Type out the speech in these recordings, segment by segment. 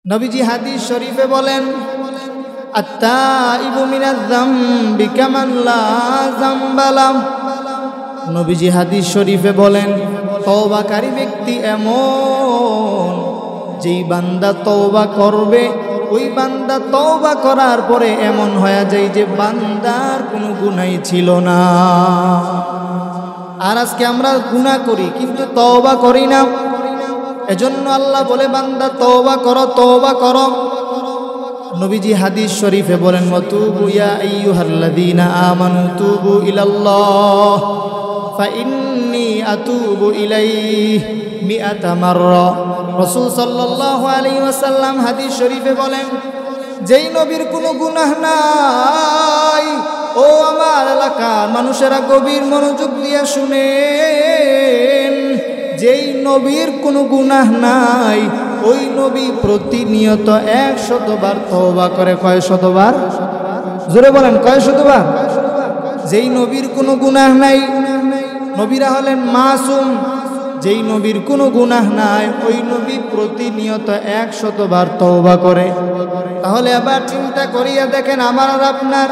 নবীজি হাদিস শরীফে বলেন, আত্তাইবু মিনাজ যামবি কামান লা যামবা লাহু। নবীজি হাদিস শরীফে বলেন, তওবাকারী ব্যক্তি এমন যেই বান্দা তওবা করবে, ওই বান্দা তওবা করার পরে এমন হয়ে যায় যে বান্দার কোনো গুনাহই ছিল না। আর আজকে আমরা গুনাহ করি কিন্তু তওবা করি না। এজন্য আল্লাহ বলে, বান্দা তওবা করো, তওবা করো। নবীজি হাদিস শরীফে বলেন, ওয়াতুবু ইয়া আইয়ুহাল্লাযীনা আমানু তুবু ইলাল্লাহ ফাইন্নী আতুবু ইলাইহি মিআতা মাররা। রাসূল সাল্লাল্লাহু আলাইহি ওয়াসাল্লাম হাদিস শরীফে বলেন, যেই নবীর কোনো গুনাহ নাই, ও আমার এলাকার মানুষেরা গভীর মনোযোগ দিয়ে শুনেন, যেই নবীর কোনো গুনাহ নাই, ওই নবী প্রতিনিয়ত 100 বার তওবা করে। কয় শতবার? জোরে বলেন, কয় শতবার? যেই নবীর কোনো গুনাহ নাই, নবীরা হলেন মাসুম, যেই নবীর কোনো গুনাহ নাই, ওই নবী প্রতিনিয়ত 100 বার তওবা করে। তাহলে আবার চিন্তা করিয়া দেখেন, আমার আর আপনার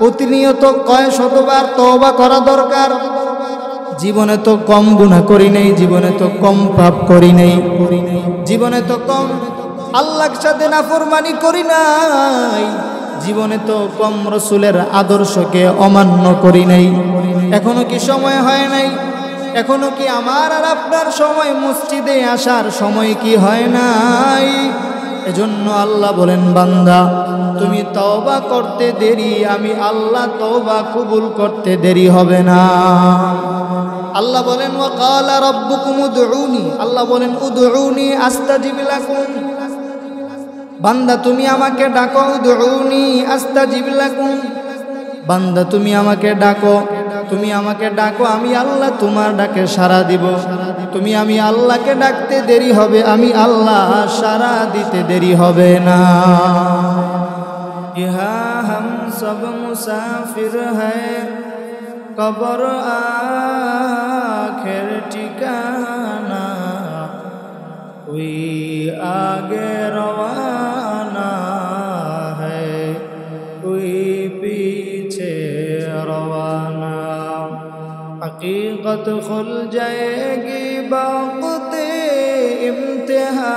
প্রতিনিয়ত কয় শতবার তওবা করা দরকার? জীবনে তো কম গুনাহ করি নাই, জীবনে তো কম পাপ করি নাই, জীবনে তো কম আল্লাহর সাথে নাফরমানি করি নাই, জীবনে তো কম রাসূলের আদর্শকে অমান্য করি নাই। এখনো কি সময় হয় নাই? এখনো কি আমার আর আপনার সময়, মসজিদে আসার সময় কি হয় নাই? এজন্য আল্লাহ বলেন, বান্দা তুমি তওবা করতে দেরি, আমি আল্লাহ তওবা কবুল করতে দেরি হবে না। আল্লাহ বলেন, ওয়া ক্বালা রাব্বুকুম উদউনি, আল্লাহ বলেন উদউনি আস্তাজিব লাকুম। বান্দা তুমি আমাকে ডাকো, উদউনি আস্তাজিব লাকুম। বান্দা তুমি আমাকে ডাকো, তুমি আমাকে ডাকো, আমি আল্লাহ তোমার ডাকে সাড়া দিব। আমি আল্লাহকে ডাকতে দেরি হবে, আমি আল্লাহ সাড়া দিতে দেরি হবে না। ইহা হাম সব মুসাফির হ্যায়, কবর আখের ঠিকানা, ওই আগে রওয়ানা হ্যায়, ওই পীছে রওয়ানা। हकीकत खुल जाएगी बाक़ते इम्तिहा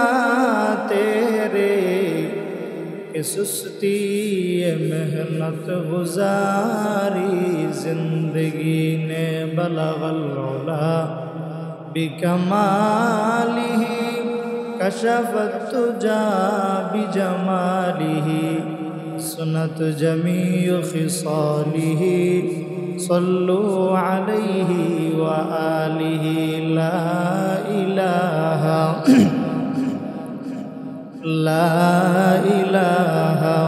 तेरे, कि सुस्ती मेहनत गुजारी जिंदगी ने बलगल उला बिकमालिही, कशफत तुजा बिजमालिही, सुनत जमीउ खिसालिही, सल्लु अलैहि व आलिहि। ला इलाहा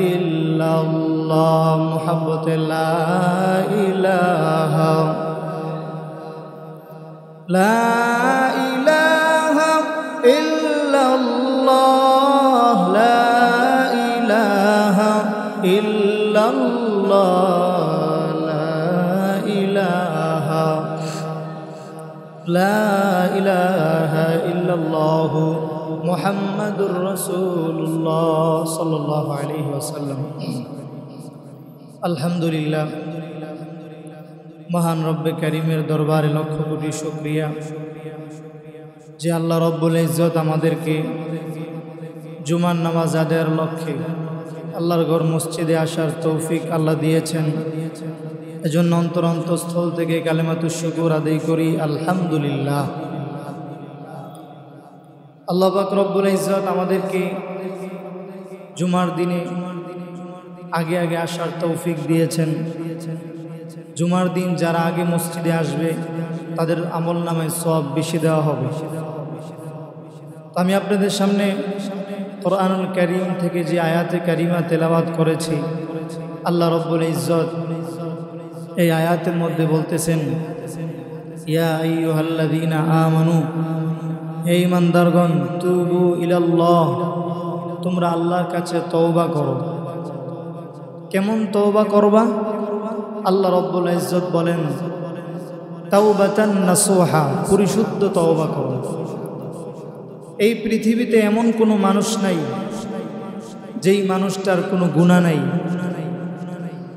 इल्लल्लाह, मुहब्बत ला इलाहा इल्लल्लाह, ला इलाहा इल्लल्लाह, লা ইলাহা ইল্লাল্লাহ মুহাম্মাদুর রাসূলুল্লাহ সাল্লাল্লাহু আলাইহি ওয়াসাল্লাম। আলহামদুলিল্লাহ, মহান রব্বে কারীমের দরবারে লক্ষ কোটি শুকরিয়া যে আল্লাহ রব্বুল ইজ্জত আমাদেরকে জুমার নামাজ আদায়ের লক্ষ্যে আল্লাহর ঘর মসজিদে আসার তৌফিক আল্লাহ দিয়েছেন। এজন্য অন্তরস্থল থেকে কালেমাতুশ শুকর আদায় করি, আলহামদুলিল্লাহ। আল্লাহ পাক রব্বুল ইজ্জত আমাদেরকে জুমার দিনে আগে আগে আসার তৌফিক দিয়েছেন। জুমার দিন যারা আগে মসজিদে আসবে তাদের আমল নামায় সওয়াব বেশি দেওয়া হবে। আমি আপনাদের সামনে কোরআনুল কারীম থেকে যে আয়াতে কারিমা তেলাওয়াত করেছি, আল্লাহ রব্বুল ইজ্জত এই আয়াতের মধ্যে বলতেছেন, ইয়া আইয়ুহাল্লাযীনা আমানু, হে ঈমানদারগণ, তুবু ইলাল্লাহ, তোমরা আল্লাহর কাছে তওবা করো। কেমন তওবা করবা? আল্লাহ রব্বুল ইজ্জত বলেন, তাওবাতান নাসুহা, পরিশুদ্ধ তওবা করো। এই পৃথিবীতে এমন কোনো মানুষ নাই যেই মানুষটার কোনো গুনাহ নাই।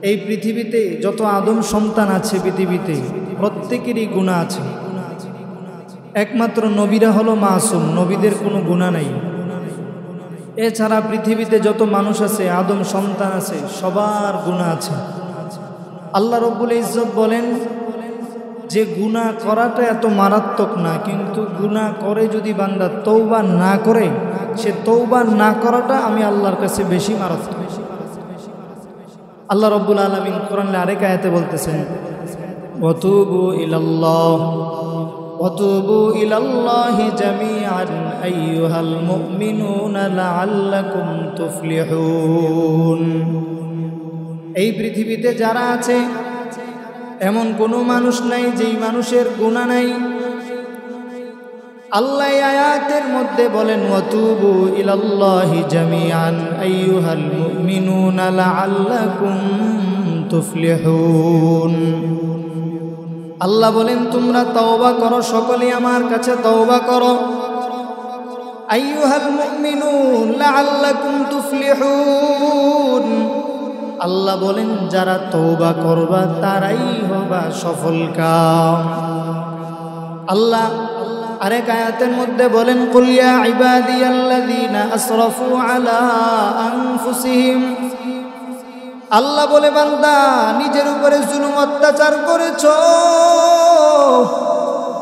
এই পৃথিবীতে যত আদম সন্তান আছে পৃথিবীতে প্রত্যেকেরই গুনাহ আছে। একমাত্র নবীরা হলো মাসুম, নবীদের কোনো গুনাহ নাই। এছাড়া পৃথিবীতে যত মানুষ আছে, আদম সন্তান আছে, সবার গুনাহ আছে। আল্লাহ রব্বুল ইজ্জত বলেন যে গুনাহ করাটা এত মারাত্মক না, কিন্তু গুনাহ করে যদি বান্দা তওবা না করে, সে তওবা না করাটা আমি আল্লাহর কাছে বেশি মারাত্মক। আল্লাহ রব্বুল আলামিন কোরআনে আরেক আয়াতে বলতেছেন, ওয়াতুবু ইলাল্লাহি জামিআন আইয়ুহাল মুমিনুনা লাআল্লাকুম তুফলিহুন। এই পৃথিবীতে যারা আছে এমন কোনো মানুষ নাই যেই মানুষের গুনাহ নাই। আল্লাহ আয়াতের মধ্যে বলেন, ওয়াতুবু ইলাল্লাহি জামিআন আইয়ুহাল মুমিনুনা লাআল্লাকুম তুফলিহুন। আল্লাহ বলেন তোমরা তওবা করো, সকলে আমার কাছে তওবা করো। আইয়ুহাল মুমিনুন লাআল্লাকুম তুফলিহুন। আল্লাহ বলেন যারা তওবা করবা তারাই হবা সফলকাম। আল্লাহ আরেক আয়াতের মধ্যে বলেন, কুল ইয়া ইবাদিয়াল্লাযীনা আসরাফু আলা আনফুসিহিম। আল্লাহ বলে বান্দা নিজের উপরে জুলুম অত্যাচার করেছো,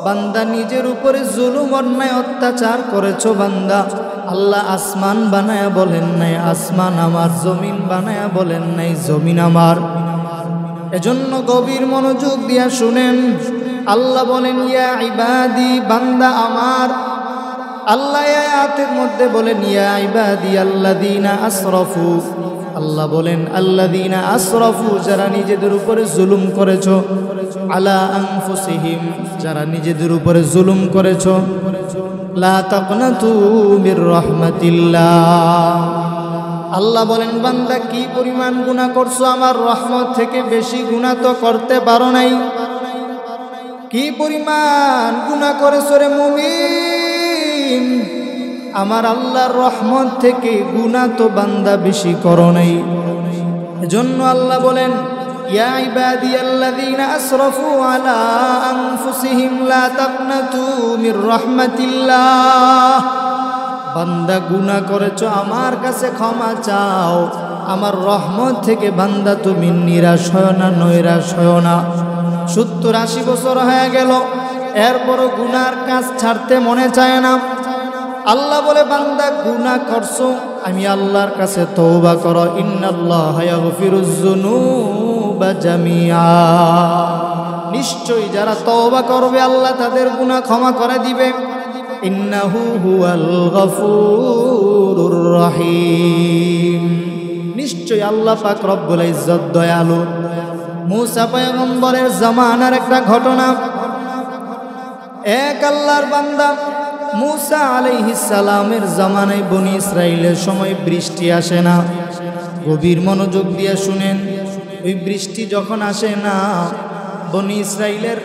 বান্দা নিজের উপরে জুলুম অন্যায় অত্যাচার করেছো বান্দা। আল্লাহ আসমান বানায়া বলেন নাই আসমান আমার, জমিন বানায়া বলেন নাই জমিন আমার। এজন্য গভীর মনোযোগ দিয়া শুনেন। আল্লাহ বলেন ইয়া ইবাদি, বান্দা আমার। আল্লাহ আয়াতের মধ্যে বলেন ইয়া ইবাদি আল্লাযীনা আসরাফু। আল্লাহ বলেন আল্লাযীনা আসরাফু, যারা নিজেদের উপরে জুলুম করেছো, আলা আনফুসিহিম, যারা নিজেদের উপরে জুলুম করেছো, লা তাকনাতু মির রাহমাতিল্লাহ। আল্লাহ বলেন বান্দা কি পরিমাণ গুনাহ করছো, আমার রহমত থেকে বেশি গুনাহ তো করতে পারো নাই। কি পরিমাণ গুনাহ করেছো রে মুমিন, আমার আল্লাহর রহমত থেকে গুনাহ তো বান্দা বেশি করো নাই। এজন্য আল্লাহ বলেন ইয়া ইবাদিয়াল্লাযীনা আসরাফু আলা আনফুসিহিম লা তাকনাতু মির রাহমাতিল্লাহ। বান্দা গুনাহ করেছো, আমার কাছে ক্ষমা চাও, আমার রহমত থেকে বান্দা তুমি নিরাশ হয় না, নৈরাশ হয় না। 70-80 বছর হয়ে গেল, এরপরও গুনার কাজ ছাড়তে মনে চায় না। আল্লাহ বলে বান্দা গুনাহ করছো, আমি আল্লাহর কাছে তওবা করো। ইন্নাল্লাহা ইয়াগফিরুয যুনুবা জামিআ। নিশ্চয়ই যারা তওবা করবে আল্লাহ তাদের গুনাহ ক্ষমা করে দিবে। ইন্নাহু হুয়াল গফুরুর রহিম। নিশ্চয়ই আল্লাহ পাক রব্বুল ইজ্জত দয়ালু। মূসা পয়গম্বরের জামানার একটা ঘটনা। এক আল্লাহর বান্দা মূসা আলাইহিস সালামের জামানায় বনি ইসরাইলের সময় বৃষ্টি আসে না। গভীর মনোযোগ দিয়ে শুনেন। ওই বৃষ্টি যখন আসে না, বনি ইসরাইলের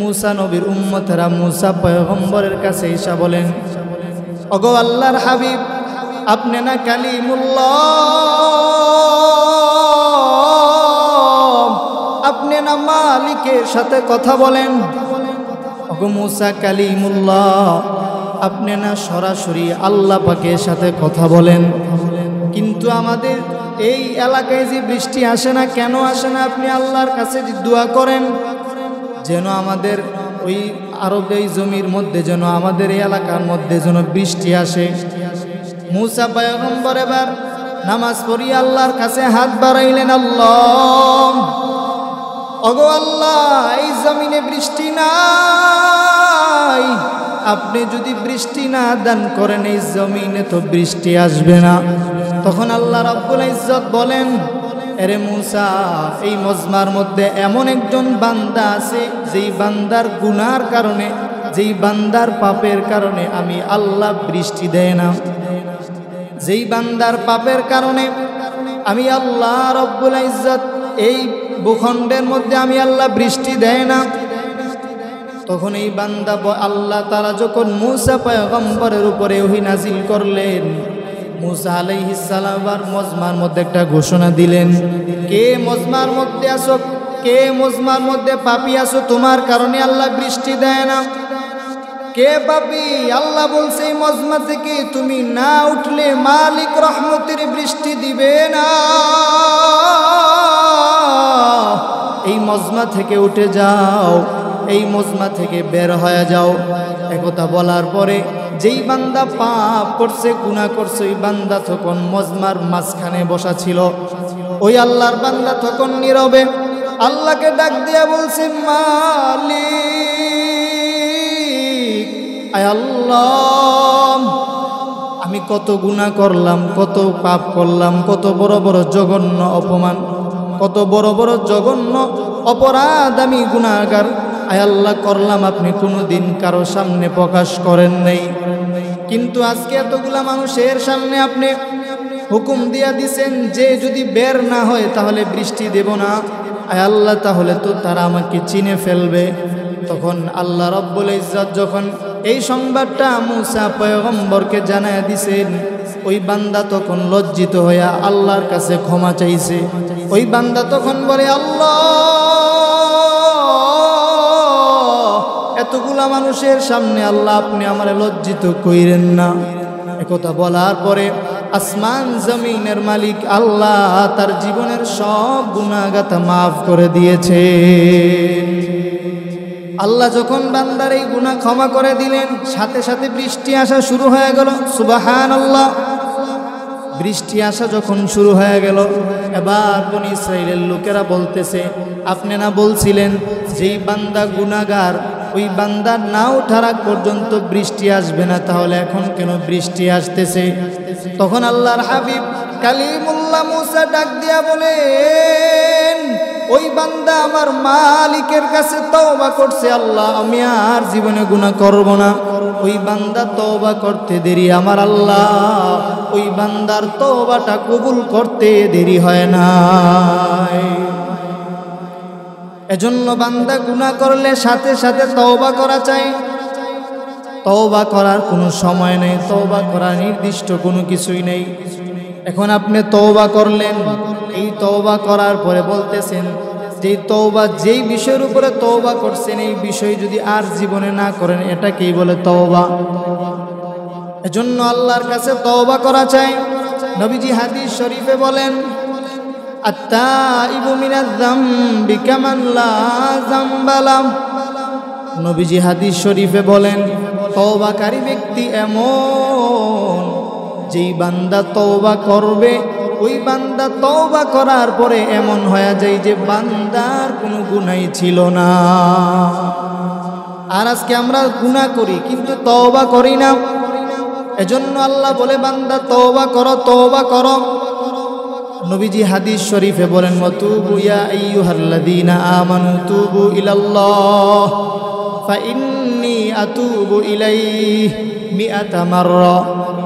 মূসা নবীর উম্মতেরা মূসা পয়গম্বরের কাছে এসে বলেন, ওগো আল্লাহর হাবিব, আপনি না কালিমুল্লাহ, আপনি না মালিকের সাথে কথা বলেন। ওগো মূসা কালিমুল্লাহ, আপনি না সরাসরি আল্লাহ পাকের সাথে কথা বলেন, কিন্তু আমাদের এই এলাকায় যে বৃষ্টি আসে না, কেন আসে না? আপনি আল্লাহর কাছে দোয়া করেন যেন আমাদের ওই আরব এই জমির মধ্যে, যেন আমাদের এই এলাকার মধ্যে যেন বৃষ্টি আসে। মূসা পয়গম্বর এবার নামাজ পড়ি আল্লাহর কাছে হাত বাড়াইলেন, আল্লাহ, ওগো আল্লাহ, এই জমিনে বৃষ্টি নাই, আপনি যদি বৃষ্টি না দান করেন এই জমিনে তো বৃষ্টি আসবে না। তখন আল্লাহ রাব্বুল ইজ্জত বলেন, আরে মূসা, এই মজমার মধ্যে এমন একজন বান্দা আছে যেই বান্দার গুনার কারণে, যেই বান্দার পাপের কারণে আমি আল্লাহ বৃষ্টি দেয় না। যেই বান্দার পাপের কারণে আমি আল্লাহ রাব্বুল ইজ্জত এই ভূখণ্ডের মধ্যে আমি আল্লাহ বৃষ্টি দেয় না। তখন এই বান্দা আল্লাহ তাআলা যখন মূসা পয়গম্বরের উপরে ওহী নাজিল করলেন, মূসা আলাইহিস সালাম আর মজমার মধ্যে একটা ঘোষণা দিলেন, কে মজমার মধ্যে আসো, কে মজমার মধ্যে পাপী আসো, তোমার কারণে আল্লাহ বৃষ্টি দেয় না। কে পাপী? আল্লাহ বলছে এই মজমা থেকে তুমি না উঠলে মালিক রহমতের বৃষ্টি দিবে না। এই মজমা থেকে উঠে যাও, এই মজমা থেকে বের হয়ে যাও। একথা বলার পরে যেই বান্দা পাপ করছে, গুনাহ করছে, ওই বান্দা তখন মজমার মাঝখানে বসা ছিল। ওই আল্লাহর বান্দা তখন নীরবে আল্লাহকে ডাক দিয়া বলছে, মালিক, আয় আল্লাহ, আমি কত গুনাহ করলাম, কত পাপ করলাম, কত বড় বড় জঘন্য অপমান, কত বড় বড় জঘন্য অপরাধ আমি গুনাহগার আয় আল্লাহ করলাম, আপনি কোনোদিন কারো সামনে প্রকাশ করেন নাই। কিন্তু আজকে এতগুলা মানুষের সামনে আপনি হুকুম দিয়া দিছেন যে যদি বের না হয় তাহলে বৃষ্টি দেব না। আয় আল্লাহ, তাহলে তো তারা আমাকে চিনে ফেলবে। তখন আল্লাহ রব্বুল ইজ্জত যখন এই সংবাদটা মূসা পয়গম্বরকে জানায় দিছেন, ওই বান্দা তখন লজ্জিত হইয়া আল্লাহর কাছে ক্ষমা চাইছে। ওই বান্দা তখন বলে, আল্লাহ, এতগুলা মানুষের সামনে আল্লাহ আপনি আমারে লজ্জিত কইরেন না। একথা বলার পরে আসমান জমিনের মালিক আল্লাহ তার জীবনের সব গুনাহগাতা মাফ করে দিয়েছে। আল্লাহ যখন বান্দার এই গুনাহ ক্ষমা করে দিলেন, সাথে সাথে বৃষ্টি আসা শুরু হয়ে গেল। সুবহানাল্লাহ। বৃষ্টি আসা যখন শুরু হয়ে গেল, এবার বনি ইসরাইলের লোকেরা বলতেছে, আপনি না বলছিলেন যেই বান্দা গুনাহগার ওই বান্দার না ওঠার আগ পর্যন্ত বৃষ্টি আসবে না, তাহলে এখন কেন বৃষ্টি আসতেছে? তখন আল্লাহর হাবিব কালিমুল্লাহ মূসা ডাক দিয়া বলেন, ওই বান্দা আমার মালিকের কাছে তওবা করছে, আল্লাহ আমি আর জীবনে গুনাহ করব না। ওই বান্দা তওবা করতে দেরি, আমার আল্লাহ ওই বান্দার তওবাটা কবুল করতে দেরি হয় না। এজন্য বান্দা গুনাহ করলে সাথে সাথে তওবা করা চাই। তওবা করার কোনো সময় নেই, তওবা করার নির্দিষ্ট কোনো কিছুই নেই। এখন আপনি তওবা করলেন, এই তওবা করার পরে বলতেছেন যে তওবা যেই বিষয়ের উপরে তওবা করছেন এই বিষয় যদি আর জীবনে না করেন, এটাকেই বলে তওবা। এজন্য আল্লাহর কাছে তওবা করা চাই। নবীজি হাদিস শরীফে বলেন, আত্তাইবু মিনাজ যামবি কামান লা যামবা লাহু। নবীজি হাদিস শরীফে বলেন, তওবাকারী ব্যক্তি এমন যেই বান্দা তওবা করবে, ওই বান্দা তওবা করার পরে এমন হয়ে যায় যে বান্দার কোনো গুনাহই ছিল না। আর আজকে আমরা গুনাহ করি কিন্তু তওবা করি না। এজন্য আল্লাহ বলে, বান্দা তওবা করো, তওবা করো। নবীজি হাদিস শরীফে বলেন, ওয়াতুবু ইয়া আইয়ুহাল্লাযীনা আমানু তুবু ইলাল্লাহ ফাইন্নী আতুবু ইলাইহি মিআতা মাররা।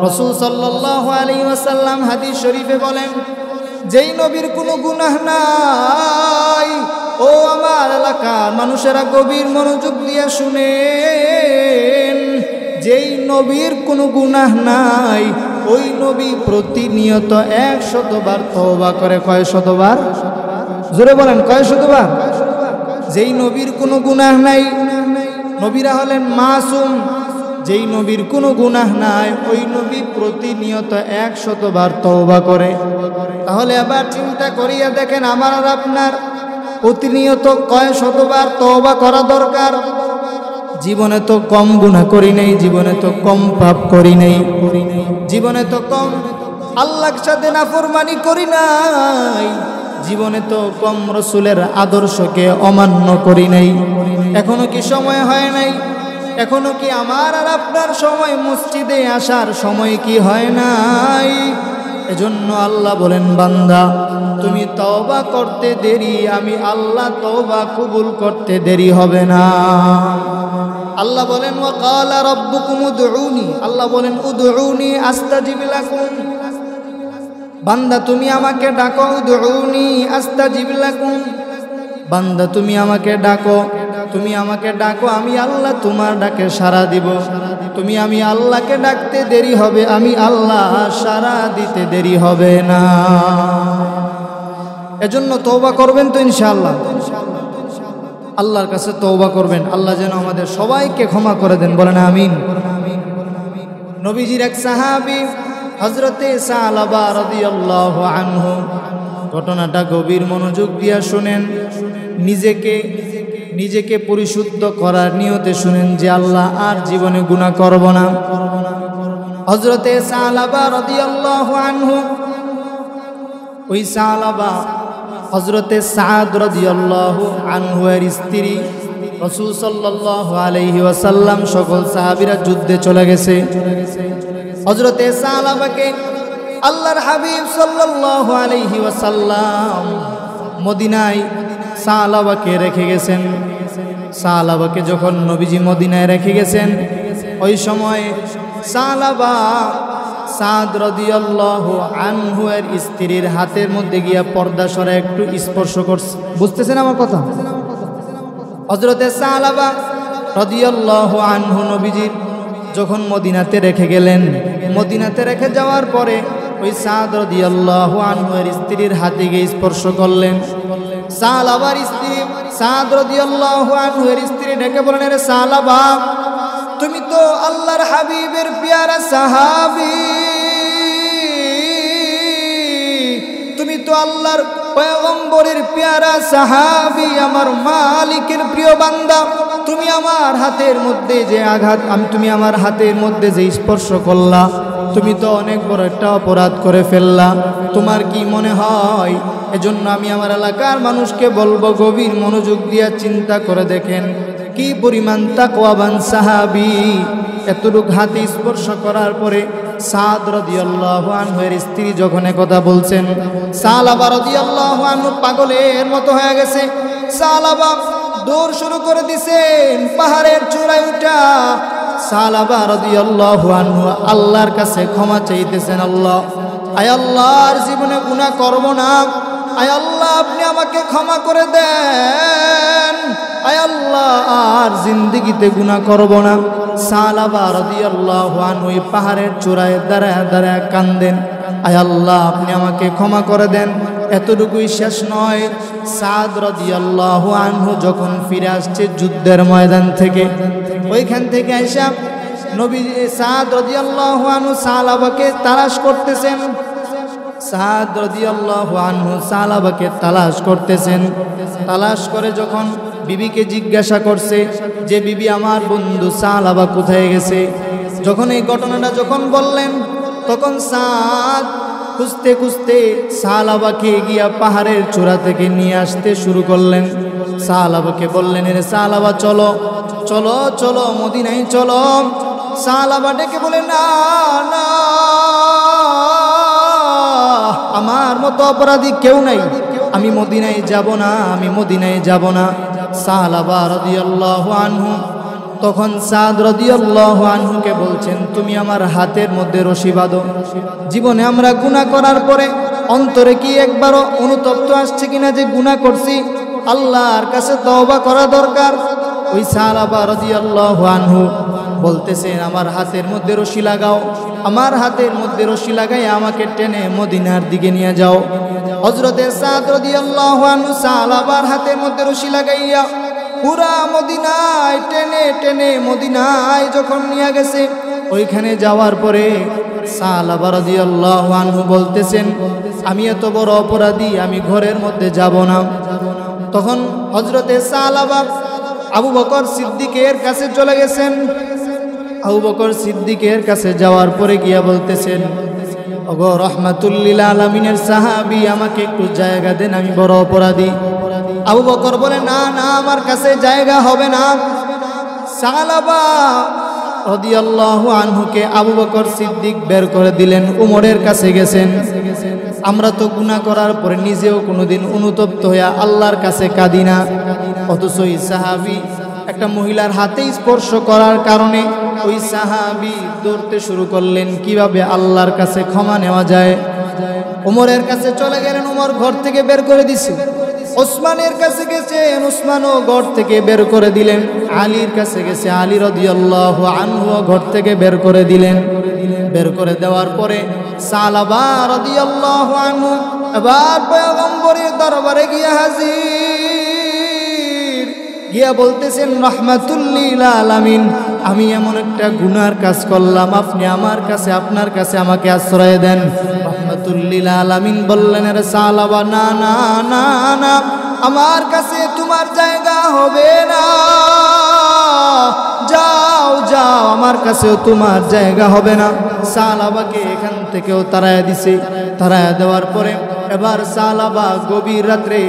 রাসূল সাল্লাল্লাহু আলাইহি ওয়াসাল্লাম হাদিস শরীফে বলেন, যেই নবীর কোনো গুনাহ নাই, ও আমার এলাকার মানুষেরা গভীর মনোযোগ দিয়ে শুনেন, যেই নবীর কোনো গুনাহ নাই ওই নবী প্রতিনিয়ত 100 বার তওবা করে। কয় শতবার? জোরে বলেন, কয় শতবার? যেই নবীর কোনো গুনাহ নাই, নবীরা হলেন মাসুম, যেই নবীর কোনো গুনাহ নাই ওই নবী প্রতিনিয়ত 100 বার তওবা করে। তাহলে আবার চিন্তা করিয়া দেখেন, আমার আর আপনার প্রতিনিয়ত কয় শতবার তওবা করা দরকার? জীবনে তো কম গুনাহ করি নাই, জীবনে তো কম পাপ করি নাই, জীবনে তো কম আল্লাহর সাথে নাফরমানি করি নাই, জীবনে তো কম রাসূলের আদর্শকে অমান্য করি নাই। এখনো কি সময় হয় নাই? এখনো কি আমার আর আপনার সময় মসজিদে আসার সময় কি হয় নাই? এজন্য আল্লাহ বলেন, বান্দা তুমি তওবা করতে দেরি, আমি আল্লাহ তওবা কবুল করতে দেরি হবে না। আল্লাহ বলেন, ওয়া ক্বালা রাব্বুকুম উদউনি, আল্লাহ বলেন উদউনি আস্তাজিব লাকুম। বান্দা তুমি আমাকে ডাকো, উদউনি আস্তাজিব লাকুম। বান্দা তুমি আমাকে ডাকো, তুমি আমাকে ডাকো, আমি আল্লাহ তোমার ডাকে সাড়া দিব। তুমি আমি আল্লাহকে ডাকতে দেরি হবে, আমি আল্লাহ সাড়া দিতে দেরি হবে না। এজন্য তওবা করবেন তো ইনশাআল্লাহ। আল্লাহর কাছে তওবা করবেন, আল্লাহ যেন আমাদের সবাইকে ক্ষমা করে দেন, বলেন আমিন। নবীজির এক সাহাবী হযরতে সালাবা রাদিয়াল্লাহু আনহু, ঘটনাটা গভীর মনোযোগ দিয়া শুনেন, নিজেকে পরিশুদ্ধ করার নিয়তে শুনেন যে আল্লাহ আর জীবনে গুনাহ করব না। হযরতে সালাবা রাদিয়াল্লাহু আনহু, ওই সালাবা হযরতে সাদ রাদিয়াল্লাহু আনহু এর স্ত্রী, রাসূল সাল্লাল্লাহু আলাইহি ওয়াসাল্লাম সকল সাহাবীরা যুদ্ধে চলে গেছে। হযরতে সালাবাকে আল্লাহর হাবিব সাল্লাল্লাহু আলাইহি ওয়াসাল্লাম মদিনায় সালাবাকে রেখে গেছেন। সালাবাকে যখন নবীজি মদিনায় রেখে গেছেন, ওই সময় সালাবা সাদ রাদিয়াল্লাহু আনহু এর স্ত্রীর হাতের মধ্যে গিয়া পর্দা সরা একটু স্পর্শ করছে। বুঝতেছেন আমার কথা? হযরতে সালাবা রাদিয়াল্লাহু আনহু নবীজির যখন মদিনাতে রেখে গেলেন, মদিনাতে রেখে যাওয়ার পরে ওই সাদ রাদিয়াল্লাহু আনহু এর স্ত্রীর হাতে গিয়ে স্পর্শ করলেন। সালাবার স্ত্রী সাদ রাদিয়াল্লাহু আনহু এর স্ত্রী ডেকে বলেন, রে সালাবা, তুমি তো আল্লাহর হাবিবের পেয়ারা সাহাবী, তুমি তো আল্লাহর পয়গম্বরের পেয়ারা সাহাবী, আমার মালিকের প্রিয় বান্দা, তুমি আমার হাতের মধ্যে যে আঘাত, তুমি আমার হাতের মধ্যে যে স্পর্শ করলা, তুমি তো অনেক বড় একটা অপরাধ করে ফেললা। তোমার কি মনে হয়? এজন্য আমি আমার এলাকার মানুষকে বলবো, গভীর মনোযোগ দিয়া চিন্তা করে দেখেন কি পরিমাণ তাকওয়াবান সাহাবী। এতটুকু হাতে স্পর্শ করার পরে সাদ রাদিয়াল্লাহু আনহু এর স্ত্রী যখন কথা বলছেন, সালাবা রাদিয়াল্লাহু আনহু পাগলের মতো হয়ে গেছে। সালাবা দৌড় শুরু করে দিছেন পাহাড়ের চূড়ায় উঠা। সালাবা রাদিয়াল্লাহু আনহু আল্লাহর কাছে ক্ষমা চাইতেছেন, আল্লাহ, আয় আল্লাহ, আর জীবনে গুনাহ করব না, আয় আল্লাহ আপনি আমাকে ক্ষমা করে দেন, আয় আল্লাহ আর জিন্দেগিতে গুনাহ করব না। সালাবা রাদিয়াল্লাহু আনহু পাহাড়ের চূড়ায় দাঁড়ায় দাঁড়ায় কান্দেন, আয় আল্লাহ আপনি আমাকে ক্ষমা করে দেন। এতটুকুই শেষ নয়, সাদ রাদিয়াল্লাহু আনহু যখন ফিরে আসছে যুদ্ধের ময়দান থেকে, ওইখান থেকে আয়েশা নবী সাদ রাদিয়াল্লাহু আনহু সালাবাকে তালাশ করতেছেন। সাদ রাদিয়াল্লাহু আনহু সালাবাকে তালাশ করতেছেন। তালাশ করে যখন বিবিকে জিজ্ঞাসা করছে যে, বিবি আমার বন্ধু সালাবা কোথায় গেছে? যখন এই ঘটনাটা যখন বললেন, তখন সাদ খুঁজতে খুঁজতে সালাবাকে গিয়া পাহাড়ের চূড়া থেকে নিয়ে আসতে শুরু করলেন। সালাবাকে বললেন, রে সালাবা, চলো চলো চলো মদিনায় চলো। সালাবা ডেকে বলে, না না, আমার মতো অপরাধী কেউ নাই, আমি মদিনায় যাব না, আমি মদিনায় যাব না। সালাবা রাদিয়াল্লাহু আনহু তখন সাদ রাদিয়াল্লাহু আনহুকে বলছেন, তুমি আমার হাতের মধ্যে রশি বাঁধো। জীবনে আমরা গুনাহ করার পরে অন্তরে কি একবারও অনুতপ্ত আসছে কিনা যে গুনাহ করছি? আল্লাহর কাছে তওবা করা দরকার। ওই সালাবা রাদিয়াল্লাহু আনহু বলতেছেন, আমার হাতের মধ্যে রশি লাগাও, আমার হাতের মধ্যে রশি লাগাই আমাকে টেনে মদিনার দিকে নিয়ে যাও। হযরতে সাদ রাদিয়াল্লাহু আনহু সালাবার হাতের মধ্যে রশি লাগাইয়া পুরা মদিনায় টেনে টেনে মদিনায় যখন নিয়ে গেছে, ওইখানে যাওয়ার পরে সালাবা রাদিয়াল্লাহু আনহু বলতেছেন, আমি এত বড় অপরাধী, আমি ঘরের মধ্যে যাব না। তখন হযরতে সালাবা আবু বকর সিদ্দিকের কাছে চলে গেছেন। আবু বকর সিদ্দিকের কাছে যাওয়ার পরে গিয়া বলতেছেন, ওগো রাহমাতুল লিল আলামিনের সাহাবী, আমাকে একটু জায়গা দেন, আমি বড় অপরাধী। আবু বকর বলে, না না, আমার কাছে জায়গা হবে না। সালাবা রাদিয়াল্লাহু আনহুকে আবু বকর সিদ্দিক বের করে দিলেন, উমরের কাছে গেছেন। আমরা তো গুনাহ করার পরে নিজেও কোনোদিন অনুতপ্ত হইয়া আল্লাহর কাছে কাঁদি না, অথচ ওই সাহাবী একটা মহিলার হাতে স্পর্শ করার কারণে ওই সাহাবী দৌড়তে শুরু করলেন কিভাবে আল্লাহর কাছে ক্ষমা নেওয়া যায়। উমরের কাছে চলে গেলেন, উমর ঘর থেকে বের করে দিছে। ওসমানের কাছে গেছেন, ওসমানও ঘর থেকে বের করে দিলেন। আলীর কাছে গেছে, আলী রাদিয়াল্লাহু আনহু ঘর থেকে বের করে দিলেন। বের করে দেওয়ার পরে সালাবা রাদিয়াল্লাহু আনহু এবার পয়গম্বরের দরবারে গিয়া হাজির, গিয়া বলতেছেন রাহমাতুল লিল আলামিন, আমি এমন একটা গুনার কাজ করলাম, আপনি আমার কাছে আপনার কাছে আমাকে আশ্রয় দেন। রাহমাতুল লিল আলামিন বললেন, আরে সালাবা, না না না না, আমার কাছে তোমার জায়গা হবে না, যাও যাও, আমার কাছেও তোমার জায়গা হবে না। সালাবাকে এখান থেকেও তাড়ায়া দিছে। তাড়ায়া দেওয়ার পরে এবার সালাবা গভীর রাত্রে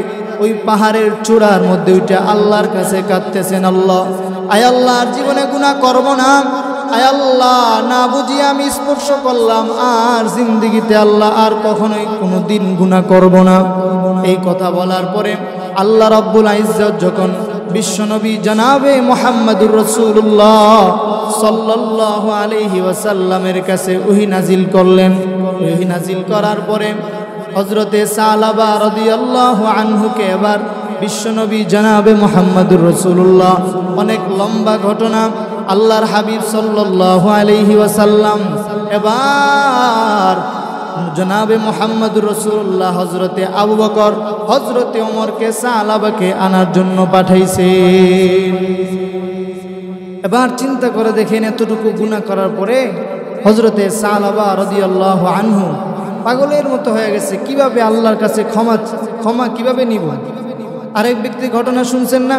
ওই পাহাড়ের চূড়ার মধ্যে উঠে আল্লাহর কাছে কাঁদতেছেন, আল্লাহ, আয় আল্লাহ, আর জীবনে গুনাহ করব না, আয় আল্লাহ, না বুঝিয়ে আমি স্পর্শ করলাম, আর জিন্দেগিতে আল্লাহ আর কখনোই কোনোদিন গুনাহ করব না। এই কথা বলার পরে আল্লাহ রাব্বুল ইজ্জত যখন বিশ্বনবী জনাবে মুহাম্মদুর রাসূলুল্লাহ সাল্লাল্লাহু আলাইহি ওয়াসাল্লামের কাছে ওহী নাজিল করলেন। ওহী নাজিল করার পরে হযরতে সালাবা রাদিয়াল্লাহু আনহুকে এবার বিশ্বনবী জনাবে মুহাম্মদুর রাসূলুল্লাহ, অনেক লম্বা ঘটনা, আল্লাহর হাবিব সাল্লাল্লাহু আলাইহি ওয়াসাল্লাম এবার জনাবে মুহাম্মদুর রাসূলুল্লাহ হযরতে আবু বকর, হযরতে ওমরকে সালাবাকে আনার জন্য পাঠাইছেন। এবার চিন্তা করে দেখেন, এতটুকু গুনাহ করার পরে হযরতে সালাবা রাদিয়াল্লাহু আনহু পাগলের মতো হয়ে গেছে, কিভাবে আল্লাহর কাছে ক্ষমা কিভাবে নিব। আরেক ব্যক্তি ঘটনা শুনছেন না,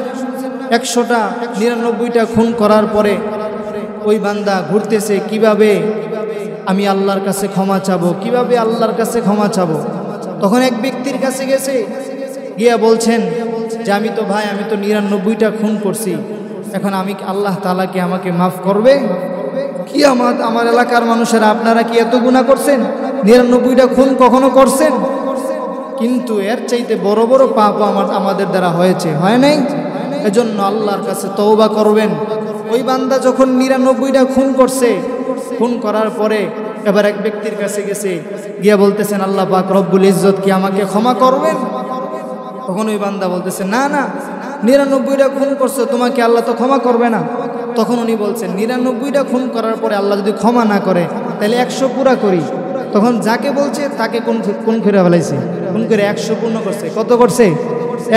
199টা খুন করার পরে ওই বান্দা ঘুরতেছে, কিভাবে আমি আল্লাহর কাছে ক্ষমা চাবো, কিভাবে আল্লাহর কাছে ক্ষমা চাবো। তখন এক ব্যক্তির কাছে গেছে, গিয়া বলছেন যে আমি তো 99টা খুন করছি, এখন আমি আল্লাহ তাআলা কি আমাকে মাফ করবে? কি আমার এলাকার মানুষেরা, আপনারা কি এত গুনাহ করছেন? 99টা খুন কখনো করছেন? কিন্তু এর চাইতে বড় বড় পাপ আমাদের দ্বারা হয়েছে, হয় নাই? এজন্য আল্লাহর কাছে তওবা করবেন। ওই বান্দা যখন 99টা খুন করছে, খুন করার পরে এবার এক ব্যক্তির কাছে গেছে, গিয়া বলতেছেন, আল্লাহ পাক রব্বুল ইজ্জত কি আমাকে ক্ষমা করবেন? তখন ওই বান্দা বলতেছে, না না, 99টা খুন করছো, তোমাকে আল্লাহ তো ক্ষমা করবে না। তখন উনি বলছেন, 99টা খুন করার পরে আল্লাহ যদি ক্ষমা না করে তাহলে 100 পুরা করি। তখন যাকে বলছে তাকে কোন করে ফেলাইছে, কোন করে 100 পূর্ণ করছে। কত করছে?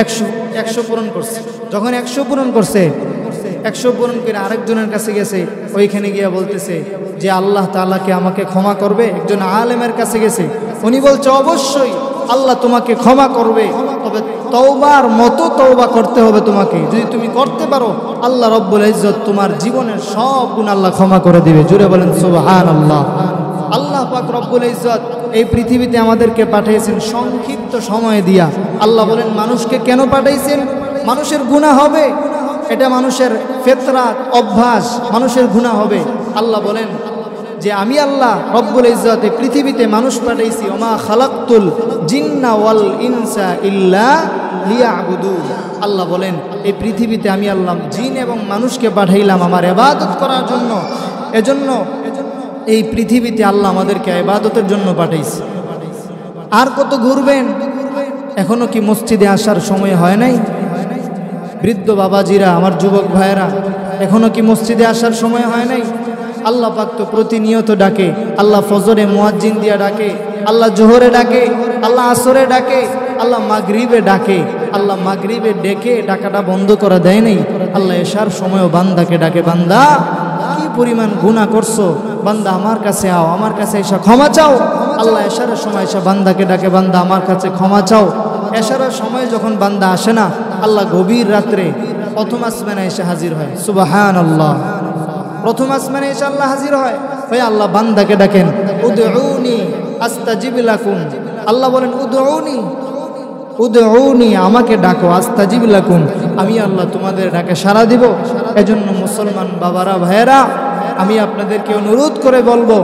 100 পূরণ করছে। যখন 100 পূরণ করছে, 100 পূরণ করে আরেকজনের কাছে গেছে, ওইখানে গিয়া বলতেছে যে আল্লাহ তাআলা কি আমাকে ক্ষমা করবে? একজন আলেমের কাছে গেছে, উনি বলছে অবশ্যই আল্লাহ তোমাকে ক্ষমা করবে, তবে তওবার মতো তওবা করতে হবে তোমাকে। যদি তুমি করতে পারো, আল্লাহ রব্বুল ইজ্জত তোমার জীবনের সব গুনাহ আল্লাহ ক্ষমা করে দিবে। জুড়ে বলেন সুবহানাল্লাহ। আল্লাহ পাক রব্বুল ইজ্জত এই পৃথিবীতে আমাদেরকে পাঠিয়েছেন সংক্ষিপ্ত সময় দিয়া। আল্লাহ বলেন মানুষকে কেন পাঠাইছেন? মানুষের গুনাহ হবে, এটা মানুষের ফিতরাত, অভ্যাস, মানুষের গুনাহ হবে। আল্লাহ বলেন যে আমি আল্লাহ রব্বুল ইজ্জত এই পৃথিবীতে মানুষ পাঠাইছি, ওমা খালাকতুল জিন্না ওয়াল ইনসা ইল্লা লিয়াবুদুন। আল্লাহ বলেন এই পৃথিবীতে আমি আল্লাহ জিন এবং মানুষকে পাঠাইলাম আমার ইবাদত করার জন্য। এজন্য এই পৃথিবীতে আল্লাহ আমাদেরকে ইবাদতের জন্য পাঠাইছে। আর কত ঘুরবেন? এখনো কি মসজিদে আসার সময় হয় নাই? বৃদ্ধ বাবাজিরা, আমার যুবক ভাইয়েরা, এখনো কি মসজিদে আসার সময় হয় নাই? আল্লাহ পাক তো প্রতিনিয়ত ডাকে। আল্লাহ ফজরে মুয়াজ্জিন দিয়া ডাকে, আল্লাহ জোহরে ডাকে, আল্লাহ আসরে ডাকে, আল্লাহ মাগরিবে ডাকে। আল্লাহ মাগরিবে ডেকে ডাকাটা বন্ধ করা দেয় নাই। আল্লাহ এশার সময়ও বান্দাকে ডাকে, বান্দা কি পরিমাণ গুনাহ করছো, বান্দা আমার কাছে আও, আমার কাছে এসে ক্ষমা চাও। আল্লাহ এশারের সময় এসে বান্দাকে ডাকে, বান্দা আমার কাছে ক্ষমা চাও। এশারের সময় যখন বান্দা আসে না, আল্লাহ গভীর রাত্রে প্রথম আসমানে এসে হাজির হয়। সুবহানাল্লাহ। প্রথম আসমানে এসে আল্লাহ হাজির হয়, ওই আল্লাহ বান্দাকে ডাকেন, উদউনি আস্তাজিব লাকুম। আল্লাহ বলেন উদউনি, উদউনি, আমাকে ডাকো, আস্তাজিব লাকুম, আমি আল্লাহ তোমাদের ডাকে সাড়া দিব। এজন্য মুসলমান বাবারা, ভাইয়েরা, আমি আপনাদেরকে অনুরোধ করে বলবো,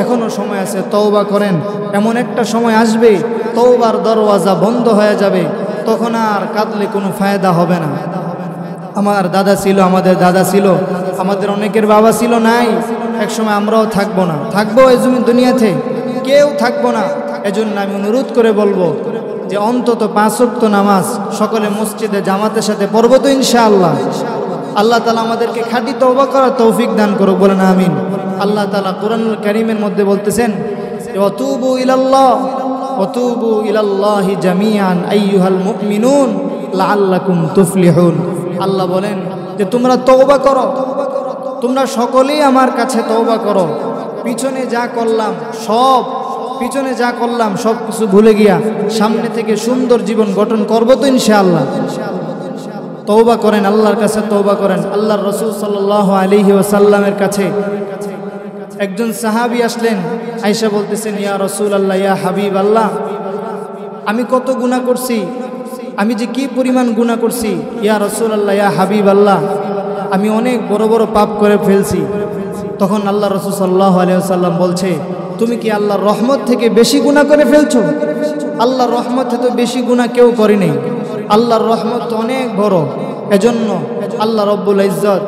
এখনো সময় আছে, তওবা করেন। এমন একটা সময় আসবে তওবার দরওয়াজা বন্ধ হয়ে যাবে, তখন আর কাঁদলে কোনো ফায়দা হবে না। আমার দাদা ছিল, আমাদের দাদা ছিল, আমাদের অনেকের বাবা ছিল, নাই। একসময় আমরাও থাকবো না, থাকবো এই দুনিয়াতে কেউ থাকবো না। এজন্য আমি অনুরোধ করে বলবো, যে অন্তত 5 ওয়াক্ত নামাজ সকলে মসজিদে জামাতের সাথে পড়ব তো ইনশাআল্লাহ। আল্লাহ তাআলা আমাদেরকে খাঁটি তওবা করার তৌফিক দান করুক, বলেন আমিন। আল্লাহ তাআলা কোরআনুল কারীমের মধ্যে বলতেছেন, ওয়াতুবু ইলাল্লাহ ওয়াতুবু ইলাল্লাহি জামিআন আইয়ুহাল মুমিনুন লাআল্লাকুম তুফলিহুন। আল্লাহ বলেন যে তোমরা তওবা করো, তোমরা সকলেই আমার কাছে তওবা করো। পিছনে যা করলাম সব কিছু ভুলে গিয়া সামনে থেকে সুন্দর জীবন গঠন করব তো ইনশাআল্লাহ। তওবা করেন, আল্লাহর কাছে তওবা করেন। আল্লাহর রাসূল সাল্লাল্লাহু আলাইহি ওয়াসাল্লামের কাছে একজন সাহাবী আসলেন, আয়েশা বলতেছেন, ইয়া রাসূলুল্লাহ, ইয়া হাবিবাল্লাহ, আমি কত গুনাহ করছি, আমি যে কি পরিমাণ গুনাহ করছি। ইয়া রাসূলুল্লাহ, ইয়া হাবিবাল্লাহ, আমি অনেক বড় বড় পাপ করে ফেলছি। তখন আল্লাহ রাসূল সাল্লাল্লাহু আলাইহি ওয়াসাল্লাম বলছে, তুমি কি আল্লাহর রহমত থেকে বেশি গুনাহ করে ফেলছো? আল্লাহর রহমত থেকে বেশি গুনাহ কেউ করে নেই। আল্লাহর রহমত অনেক বড়। এজন্য আল্লাহ রব্বুল ইজ্জত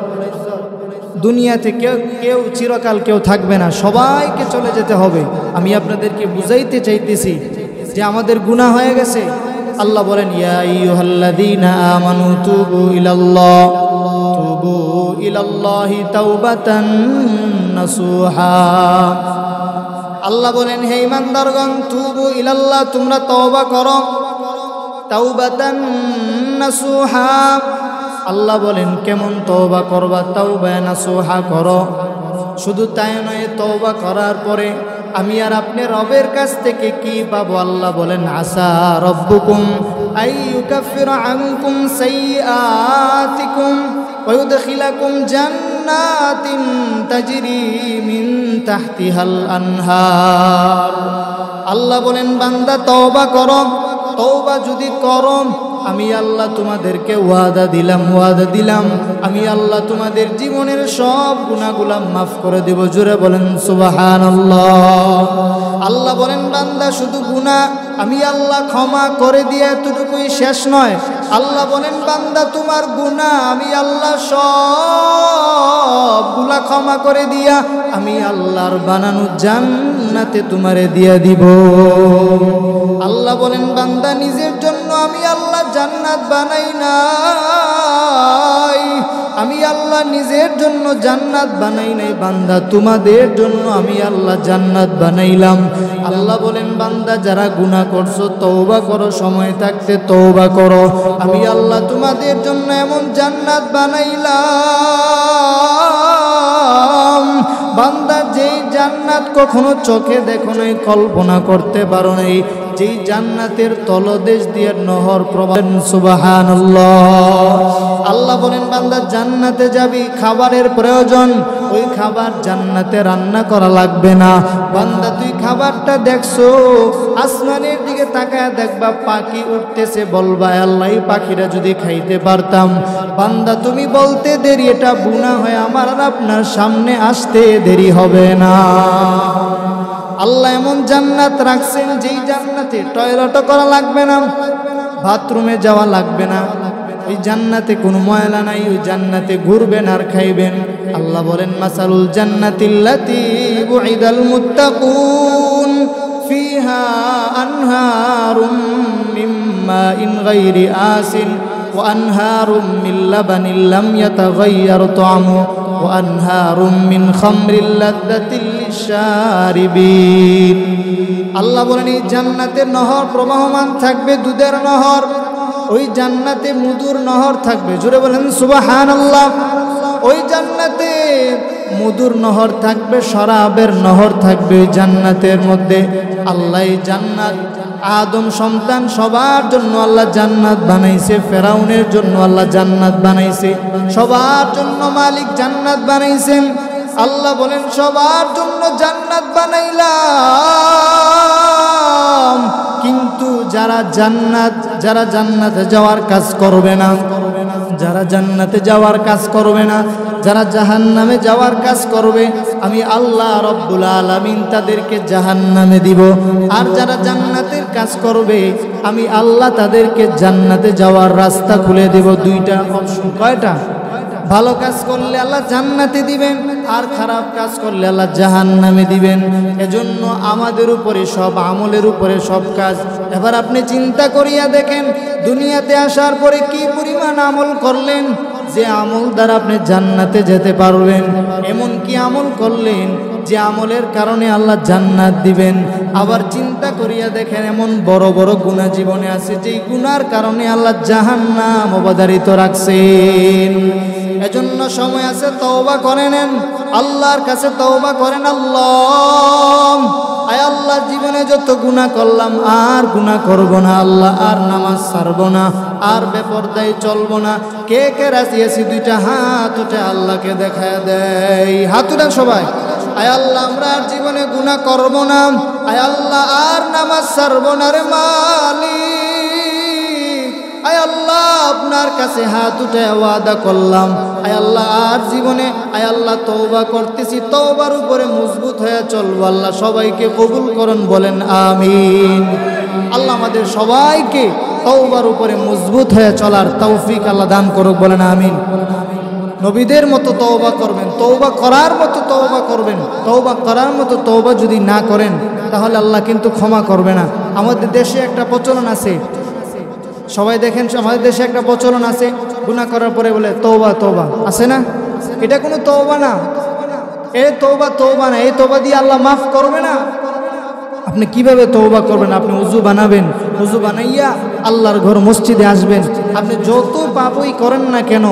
দুনিয়াতে কেউ চিরকাল কেউ থাকবে না, সবাইকে চলে যেতে হবে। আমি আপনাদেরকে বুঝাইতে চাইতেছি যে আমাদের গুনাহ হয়ে গেছে। আল্লাহ বলেন, ইয়া আইয়ুহাল্লাযীনা আমানু তুবু ইলাল্লাহি তাওবাতান নাসুহা। আল্লাহ বলেন, হে ঈমানদারগণ, তুবু ইলাল্লাহ, তোমরা তওবা করো, তাওবাতান নাসুহা। আল্লাহ বলেন কেমন তওবা করবা? তাওবা নাসুহা করো। শুধু তাই নয়, তওবা করার পরে আমি আর আপনি রবের কাছ থেকে কি পাবো? আল্লাহ বলেন, আসা রব্বুকুম আইয়ুকাফিরা আনকুম সাইয়্যাতিকুম ওয়া ইউদখিলাকুম জান্নাতিন তাজরি মিন তাহতিহাল আনহার। আল্লাহ বলেন, বান্দা তওবা করো, তওবা যদি করো আমি আল্লাহ তোমাদেরকে ওয়াদা দিলাম আমি আল্লাহ তোমাদের জীবনের সব গুনাহগুলো মাফ করে দেব। জোরে বলেন সুবহানাল্লাহ। আল্লাহ বলেন, বান্দা শুধু গুনাহ আমি আল্লাহ ক্ষমা করে দিয়ে এতটুকুই শেষ নয়। আল্লাহ বলেন, বান্দা তোমার গুনাহ আমি আল্লাহ সবগুলা ক্ষমা করে দিয়া আমি আল্লাহর বানানো জান্নাতে তোমারে দিয়া দিব। আল্লাহ বলেন, বান্দা নিজের জন্য আমি আল্লাহ জান্নাত বানাই নাই, আমি আল্লাহ নিজের জন্য জান্নাত বানাই নাই, বান্দা তোমাদের জন্য আমি আল্লাহ জান্নাত বানাইলাম। আল্লাহ বলেন, বান্দা যারা গুনাহ করছো তওবা করো, সময় থাকতে তওবা করো, আমি আল্লাহ তোমাদের জন্য এমন জান্নাত বানাইলাম। বান্দা যেই জান্নাত কখনো চোখে দেখো নাই, কল্পনা করতে পারো নাই, যেই জান্নাতের তলদেশ দিয়ে নহর প্রবাহ। সুবহানাল্লাহ। আল্লাহ বলেন, বান্দা জান্নাতে যাবি, খাবারের প্রয়োজন, ওই খাবার জান্নাতে রান্না করা লাগবে না। বান্দা তুই খাবারটা দেখছো, আসমানের দিকে তাকায় দেখবা পাখি উঠতেছে, বলবা আল্লাহ এই পাখিরা যদি খাইতে পারতাম। বান্দা তুমি বলতে দেরি, এটা গুনাহ হয় আমার আর আপনার সামনে আসতে দেরি হবে না। আল্লাহ এমন জান্নাত রাখছেন যেই জান্নাতে টয়লেটও করা লাগবে না, বাথরুমে যাওয়া লাগবে না, ওই জান্নাতে কোনো ময়লা নাই, ওই জান্নাতে ঘুরবেন আর খাইবেন। আল্লাহ বলেন, মাসালুল জান্নাতিল্লাতী বুইদাল মুত্তাকুন ফিহা আনহারুম মিন মাইন গায়রি আসিন ওয়া আনহারুম মিন লাবানিন লাম ইয়াতাগায়্যার তা'আমুহু ওয়া আনহারুম মিন খামরিল লাযযাতিল লিশারিবিন। আল্লাহ বলেন, এই জান্নাতে নহর প্রবাহমান থাকবে, দুধের নহর, ওই জান্নাতে মধুর নহর থাকবে। জোরে বলেন সুবহানাল্লাহ। ওই জান্নাতে মধুর নহর থাকবে, শরাবের নহর থাকবে ওই জান্নাতের মধ্যে। আল্লাহ এই জান্নাত আদম সন্তান সবার জন্য আল্লাহ জান্নাত বানাইছে, ফেরাউনের জন্য আল্লাহ জান্নাত বানাইছে, সবার জন্য মালিক জান্নাত বানাইছেন। আল্লাহ বলেন, সবার জন্য জান্নাত বানাইলাম, কিন্তু যারা জান্নাতে যাওয়ার কাজ করবে না, যারা জান্নাতে যাওয়ার কাজ করবে না, যারা জাহান্নামে যাওয়ার কাজ করবে, আমি আল্লাহ রব্বুল আলামিন তাদেরকে জাহান্নামে দিব। আর যারা জান্নাতের কাজ করবে, আমি আল্লাহ তাদেরকে জান্নাতে যাওয়ার রাস্তা খুলে দেব। দুইটা অপশন। কয়টা? ভালো কাজ করলে আল্লাহ জান্নাতে দিবেন, আর খারাপ কাজ করলে আল্লাহ জাহান্নামে দিবেন। এজন্য আমাদের উপরে সব, আমলের উপরে সব কাজ। এবার আপনি চিন্তা করিয়া দেখেন, দুনিয়াতে আসার পরে কি পরিমাণ আমল করলেন, যে আমল দ্বারা আপনি জান্নাতে যেতে পারবেন। এমন কি আমল করলেন যে আমলের কারণে আল্লাহ জান্নাত দিবেন। আবার চিন্তা করিয়া দেখেন, এমন বড় বড় গুনাহ জীবনে আছে যেই গুনার কারণে আল্লাহ জাহান্নাম অবধারিত রাখছেন। এজন্য সময় আছে, তওবা করে নেন, আল্লাহর কাছে তওবা করেন। আল্লাহ, আয় আল্লাহ, জীবনে যত গুনাহ করলাম আর গুনাহ করব না আল্লাহ, আর নামাজ ছাড়ব না, আর বেপরদায় চলব না। কে কে রাজি আছি? দুইটা হাত উঠে আল্লাহকে দেখায় দেয়। হাত উঠান সবাই। আয় আল্লাহ, আমরা আর জীবনে গুনাহ করব না। আয় আল্লাহ, আর নামাজ ছাড়ব না রে মালিক। আয় আল্লাহ, আপনার কাছে হাত উঠে ওয়াদা করলাম, আয় আল্লাহ, আর জীবনে আয় আল্লাহ তওবা করতেছি, তওবার উপরে মজবুত হয়ে চলবো। আল্লাহ সবাইকে কবুল করুন, বলেন আমিন। আল্লাহ আমাদের সবাইকে তওবার উপরে মজবুত হয়ে চলার তৌফিক আল্লাহ দান করুক, বলেন আমিন। নবীদের মতো তওবা করবেন, তওবা করার মতো তওবা করবেন। তওবা করার মতো তওবা যদি না করেন তাহলে আল্লাহ কিন্তু ক্ষমা করবে না। আমাদের দেশে একটা প্রচলন আছে, সবাই দেখেন, আমাদের দেশে একটা প্রচলন আছে, গুনাহ করার পরে বলে তওবা তওবা, আছে না? এটা কোনো তওবা না, এই তওবা তওবা না, এই তওবা দিয়ে আল্লাহ মাফ করবে না। আপনি কিভাবে তওবা করবেন? আপনি ওযু বানাবেন, ওযু বানাইয়া আল্লাহর ঘর মসজিদে আসবেন। আপনি যত পাপই করেন না কেন,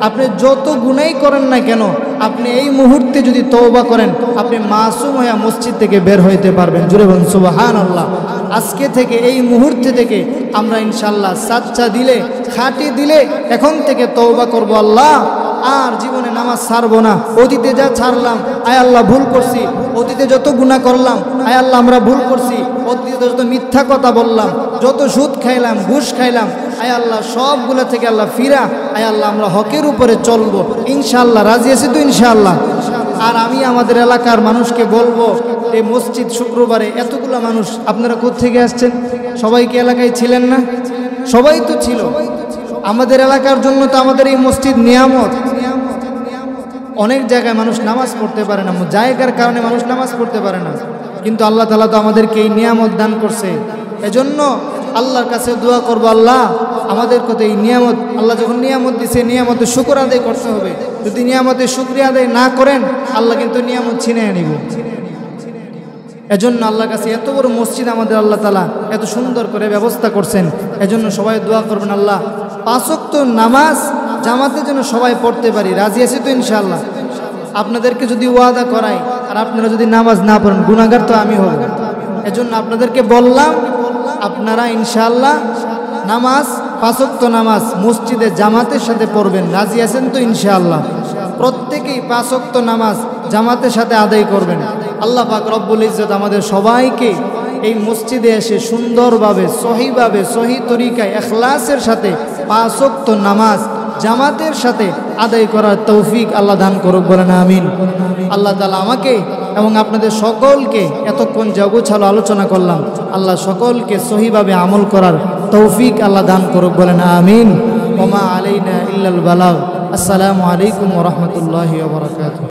আপনি যত গুনাহই করেন না কেন, আপনি এই মুহূর্তে যদি তওবা করেন, আপনি মাসুম হয়ে মসজিদ থেকে বের হইতে পারবেন। জোরে বলুন সুবহানাল্লাহ। আজকে থেকে, এই মুহূর্তে থেকে আমরা ইনশাআল্লাহ সাচ্চা দিলে, খাঁটি দিলে এখন থেকে তওবা করব। আল্লাহ, আর জীবনে নামাজ ছাড়বো না। অতীতে যা ছাড়লাম, আয় আল্লাহ ভুল করছি। অতীতে যত গুনাহ করলাম, আয় আল্লাহ আমরা ভুল করছি। অতীতে যত মিথ্যা কথা বললাম, যত সুদ খাইলাম, ঘুষ খাইলাম, আয় আল্লাহ সবগুলো থেকে আল্লাহ ফিরা, আয় আল্লাহ আমরা হকের উপরে চলবো ইনশাআল্লাহ। রাজি আছি তো ইনশাআল্লাহ? আর আমি আমাদের এলাকার মানুষকে বলবো, এই মসজিদ শুক্রবারে এতগুলো মানুষ, আপনারা কোত্থেকে আসছেন? সবাই কি এলাকায় ছিলেন না? সবাই তো ছিল। আমাদের এলাকার জন্য তো আমাদের এই মসজিদ নিয়ামত। অনেক জায়গায় মানুষ নামাজ পড়তে পারে না, জায়গার কারণে মানুষ নামাজ পড়তে পারে না, কিন্তু আল্লাহ তাআলা তো আমাদেরকে এই নিয়ামত দান করছে। এজন্য আল্লাহর কাছে দোয়া করবো, আল্লাহ আমাদের কত এই নিয়ামত, আল্লাহ যখন নিয়ামত দিছে, নিয়ামতের শুকর আদায় করতে হবে। যদি নিয়ামতের শুকরিয়া আদায় না করেন, আল্লাহ কিন্তু নিয়ামত ছিনিয়ে নিব। এজন্য আল্লাহর কাছে এত বড় মসজিদ আমাদের আল্লাহ তাআলা এত সুন্দর করে ব্যবস্থা করছেন। এজন্য সবাই দোয়া করবেন, আল্লাহ 5 ওয়াক্ত নামাজ জামাতের জন্য সবাই পড়তে পারি। রাজি আছি তো ইনশাআল্লাহ? আপনাদেরকে যদি ওয়াদা করাই আর আপনারা যদি নামাজ না পড়েন, গুনাহগার তো আমি হব। এজন্য আপনাদেরকে বললাম, আপনারা ইনশাআল্লাহ নামাজ, 5 ওয়াক্ত নামাজ মসজিদে জামাতের সাথে পড়বেন। রাজি আছেন তো ইনশাআল্লাহ? প্রত্যেকেই 5 ওয়াক্ত নামাজ জামাতের সাথে আদায় করবেন। আল্লাহ পাক রব্বুল ইজ্জত আমাদের সবাইকে এই মসজিদে এসে সুন্দরভাবে, সহিভাবে, সহি তরিকায়, ইখলাসের সাথে 5 ওয়াক্ত নামাজ জামাতের সাথে আদায় করার তৌফিক আল্লাহ দান করুক, বলেন আমিন। আল্লাহ তাআলা আমাকে এবং আপনাদের সকলকে, এতক্ষণ যা গোছালো আলোচনা করলাম, আল্লাহ সকলকে সহিভাবে আমল করার তৌফিক আল্লাহ দান করুক, বলেন আমিন। ওমা আলাইনা ইল্লাল বালাগ। আসসালামু আলাইকুম ওয়া রাহমাতুল্লাহি ওয়া বারাকাতুহু।